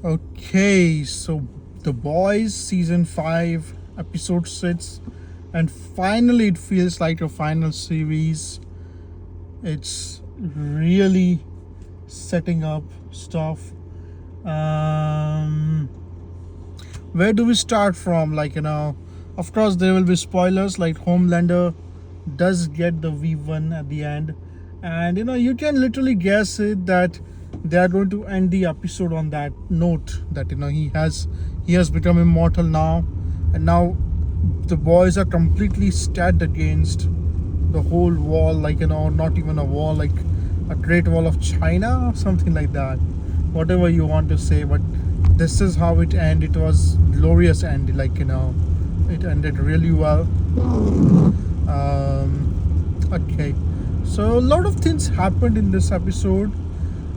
Okay, so The Boys season 5 episode 6, and finally it feels like a final series. It's really setting up stuff. Um where do we start from? Of course there will be spoilers, like Homelander does get the V1 at the end, and you can literally guess it that they are going to end the episode on that note, that he has become immortal now, and now the boys are completely stacked against the whole wall, not even a wall, like a Great Wall of China or something like that, whatever you want to say. But this is how it ended. It was glorious end, it ended really well. Okay, so a lot of things happened in this episode,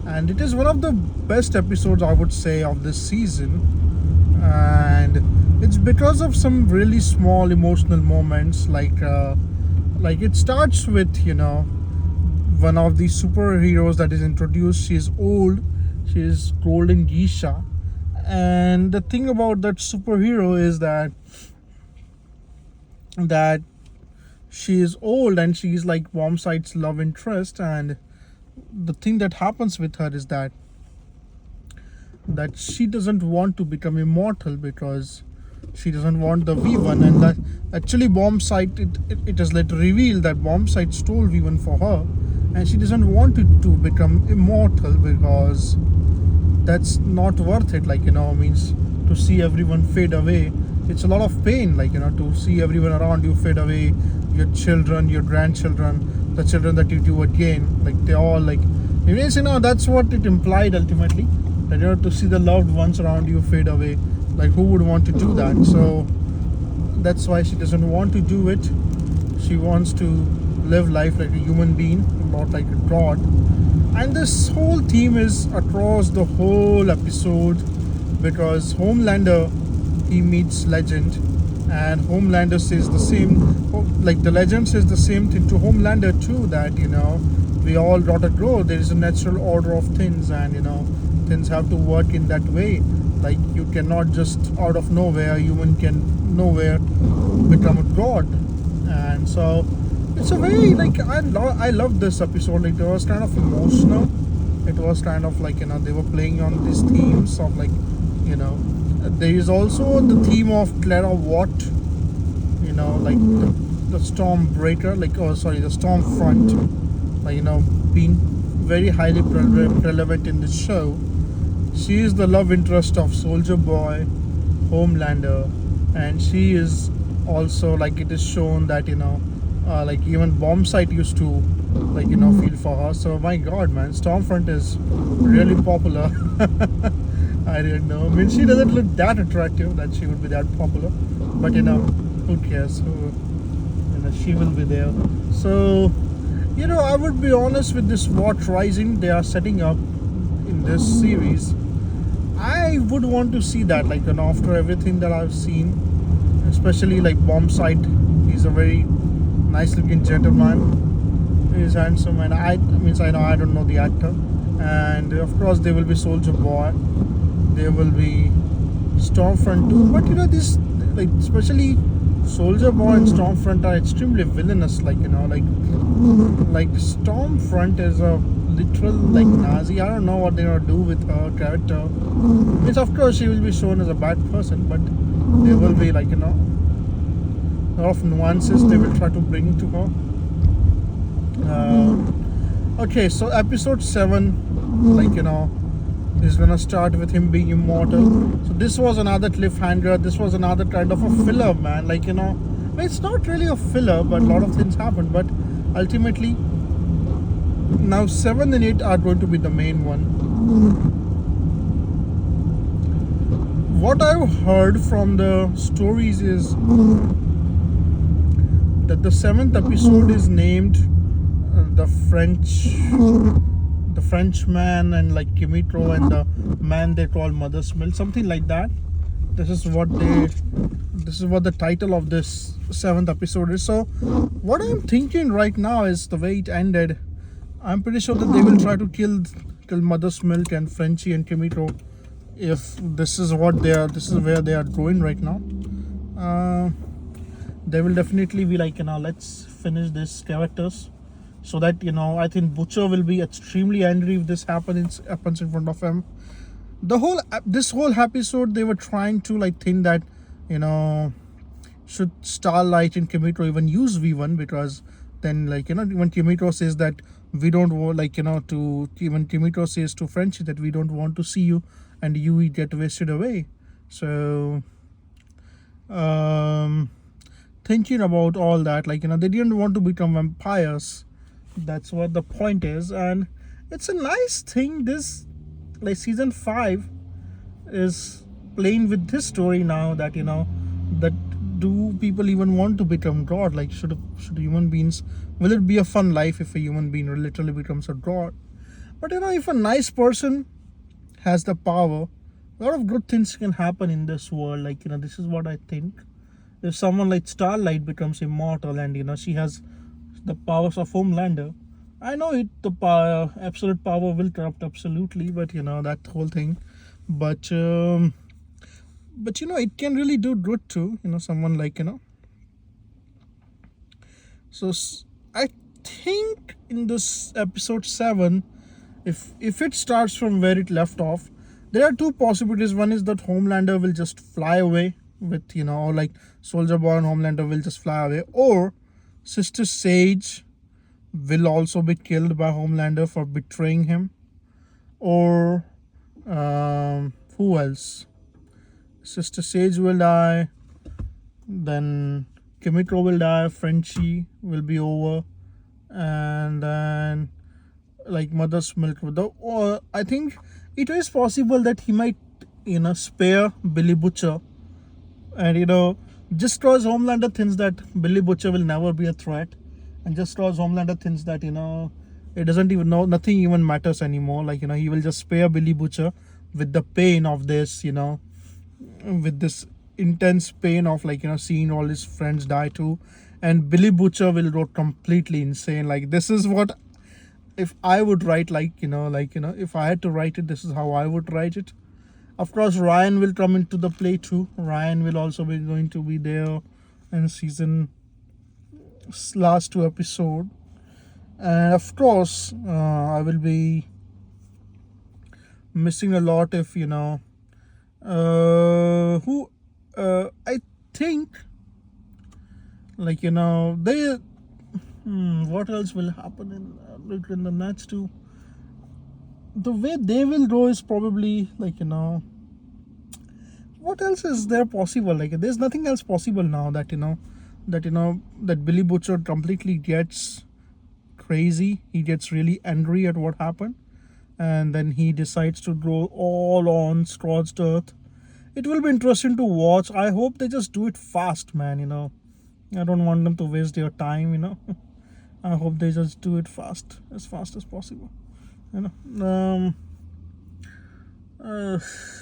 and it is one of the best episodes, I would say, of this season. And it's because of some really small emotional moments, like it starts with one of the superheroes that is introduced. She is old, she is Golden Geisha, and the thing about that superhero is that she is old and she is like Bombsight's love interest. And the thing that happens with her is that she doesn't want to become immortal because she doesn't want the V1. And that actually Bombsight, it is later revealed that Bombsight stole V1 for her, and she doesn't want it to become immortal because that's not worth it. Means to see everyone fade away, it's a lot of pain, to see everyone around you fade away, your children, your grandchildren, the children that you do again, like they all like, it means, that's what it implied ultimately, that to see the loved ones around you fade away. Like, who would want to do that? So that's why she doesn't want to do it. She wants to live life like a human being, not like a god. And this whole theme is across the whole episode, because Homelander, he meets Legend, and Homelander says the same, like the Legend says the same thing to Homelander too, that we all gotta grow, there is a natural order of things, and things have to work in that way. Like, you cannot just out of nowhere, a human can nowhere become a god. And so it's a very, like, I love this episode. Like, it was kind of emotional. It was kind of like they were playing on these themes of there is also the theme of Clara Watt, like the Stormbreaker, the Storm Front, being very highly relevant in the show. She is the love interest of Soldier Boy, Homelander, and she is also, like, it is shown that like even Bombsight used to feel for her. So my God, man, Stormfront is really popular. I didn't know. I mean, she doesn't look that attractive that she would be that popular, but who cares? She will be there. So I would be honest with this Watt Rising they are setting up in this series. I would want to see that, after everything that I've seen, especially like Bombsight. He's a very nice looking gentleman. He's handsome, and I don't know the actor. And of course there will be Soldier Boy, there will be Stormfront too. But this, like, especially Soldier Boy and Stormfront are extremely villainous. Like Stormfront is a literal Nazi. I don't know what they're gonna do with her character. Means, of course, she will be shown as a bad person, but there will be a lot of nuances they will try to bring to her. Okay, so episode 7, is gonna start with him being immortal. So this was another cliffhanger. This was another kind of a filler, man. It's not really a filler, but a lot of things happen. But ultimately, now 7 and 8 are going to be the main one. What I've heard from the stories is that the 7th episode is named the Frenchman, and like Kimitro, and the man they call Mother's Milk, something like that. This is what the title of this 7th episode is. So what I'm thinking right now is, the way it ended, I'm pretty sure that they will try to kill Mother's Milk and Frenchie and Kimitro if this is what this is where they are going right now. uh, they will definitely be like, let's finish this characters, so that I think Butcher will be extremely angry if this happens in front of him. This whole episode they were trying to like think that, should Starlight and Kimito even use V1, because then when Kimito says that we don't want, to even Kimito says to Frenchie that we don't want to see you and you get wasted away. So thinking about all that, they didn't want to become vampires. That's what the point is. And it's a nice thing, this like season 5 is playing with this story now, that that do people even want to become god? Like should human beings, will it be a fun life if a human being literally becomes a god? But if a nice person has the power, a lot of good things can happen in this world. Like this is what I think. If someone like Starlight becomes immortal and she has the powers of Homelander, I know the power, absolute power will corrupt absolutely, but that whole thing. But it can really do good too. Someone like So I think in this episode 7, if it starts from where it left off, there are two possibilities. One is that Homelander will just fly away with or like Soldier Boy and Homelander will just fly away, or Sister Sage will also be killed by Homelander for betraying him, or who else? Sister Sage will die, then Kimiko will die, Frenchie will be over, and then like Mother's Milk. Or I think it is possible that he might spare Billy Butcher, and just cause Homelander thinks that Billy Butcher will never be a threat, and just cause Homelander thinks that it doesn't even know, nothing even matters anymore. Like he will just spare Billy Butcher with the pain of this, with this intense pain of seeing all his friends die too, and Billy Butcher will go completely insane. Like this is what, if I would write, if I had to write it, this is how I would write it. Of course, Ryan will come into the play too. Ryan will also be going to be there in season last 2 episode, and of course I will be missing a lot if who I think they what else will happen in the next 2. The way they will go is probably what else is there possible? Like there's nothing else possible now that that Billy Butcher completely gets crazy. He gets really angry at what happened, and then he decides to go all on scorched earth. It will be interesting to watch. I hope they just do it fast, man. I don't want them to waste their time. I hope they just do it fast as possible.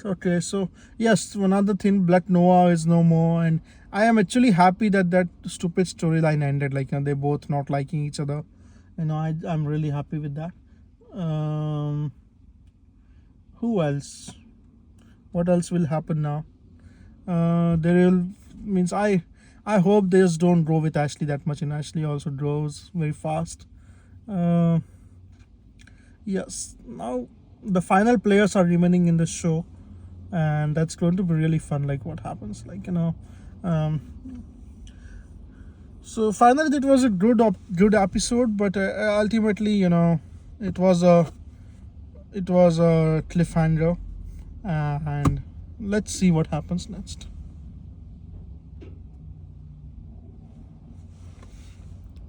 Okay, so yes, another thing, Black Noah is no more, and I am actually happy that stupid storyline ended. They both not liking each other. I'm really happy with that. Who else? What else will happen now? There will means I hope they just don't grow with Ashley that much, and Ashley also grows very fast. Yes, now the final players are remaining in the show, and that's going to be really fun. Like what happens, so finally it was a good episode, but ultimately it was a cliffhanger, and let's see what happens next.